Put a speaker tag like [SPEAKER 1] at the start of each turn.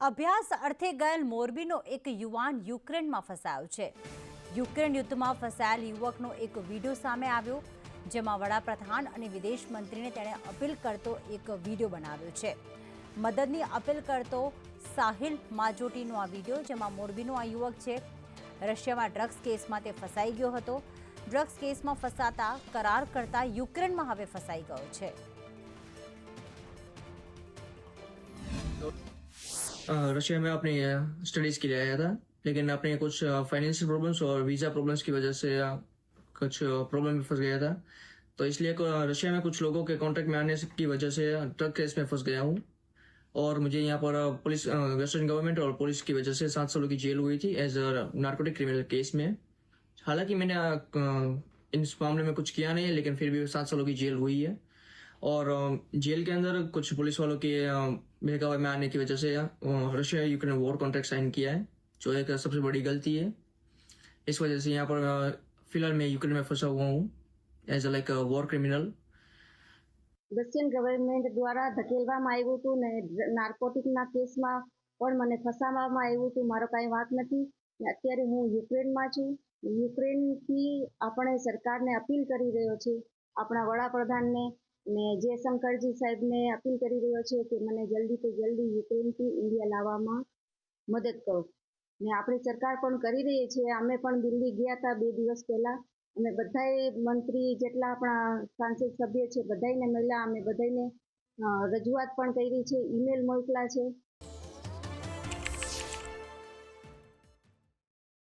[SPEAKER 1] અભ્યાસ અર્થે ગયેલ મોરબીનો એક યુવાન યુક્રેનમાં ફસાયો છે. યુક્રેન યુદ્ધમાં ફસાયેલ યુવકનો એક વિડીયો સામે આવ્યો, જેમાં વડાપ્રધાન અને વિદેશ મંત્રીને તેણે અપીલ કરતો એક વિડીયો બનાવ્યો છે. મદદની અપીલ કરતો સાહિલ માજોટીનો આ વિડીયો, જેમાં મોરબીનો આ યુવક છે. રશિયામાં ડ્રગ્સ કેસમાં તે ફસાઈ ગયો હતો. ડ્રગ્સ કેસમાં ફસાતા કરાર કરતા યુક્રેનમાં હવે ફસાઈ ગયો છે.
[SPEAKER 2] रशिया में अपनी स्टडीज़ के लिए आया था, लेकिन अपने कुछ फाइनेंशियल प्रॉब्लम्स और वीज़ा प्रॉब्लम्स की वजह से कुछ प्रॉब्लम में फंस गया था. तो इसलिए रशिया में कुछ लोगों के कॉन्टेक्ट में आने की वजह से ड्रग केस में फंस गया हूँ. और मुझे यहाँ पर पुलिस, वेस्टर्न गवर्नमेंट और पुलिस की वजह से 7 सालों की जेल हुई थी as a narcotic criminal case में. हालांकि मैंने इस मामले में कुछ किया नहीं है, लेकिन फिर भी 7 सालों की जेल हुई है. और जेल के अंदर कुछ पुलिस वालों के बहकावे में आने की वजह से Russia Ukraine war contract sign किया है, जो एक सबसे बड़ी गलती है. इस वजह से यहाँ पर फिलहाल मैं यूक्रेन में फंसा हुआ हूँ as a like war criminal.
[SPEAKER 3] Russian government દ્વારા ધકેલવામાં આવ્યું હતું ને નાર્કોટિકના કેસમાં પણ મને ફસાવવામાં આવ્યું હતું. મારો કાંઈ વાંક નથી. અત્યારે હું યુક્રેનમાં છું. યુક્રેનથી આપણે સરકારને અપીલ કરી રહ્યો છે, આપણા વડાપ્રધાનને ને જયશંકરજી સાહેબને અપીલ કરી રહ્યો છે કે મને જલ્દીથી જલ્દી યુક્રેનથી ઇન્ડિયા લાવવામાં મદદ કરો. ને આપણી સરકાર પણ કરી રહી છે. અમે પણ દિલ્હી ગયા હતા 2 દિવસ પહેલાં. અમે બધાએ મંત્રી જેટલા આપણા સાંસદ સભ્ય છે બધાને મળ્યા. અમે બધાને રજૂઆત પણ કરી છે, ઈમેલ મોકલા છે.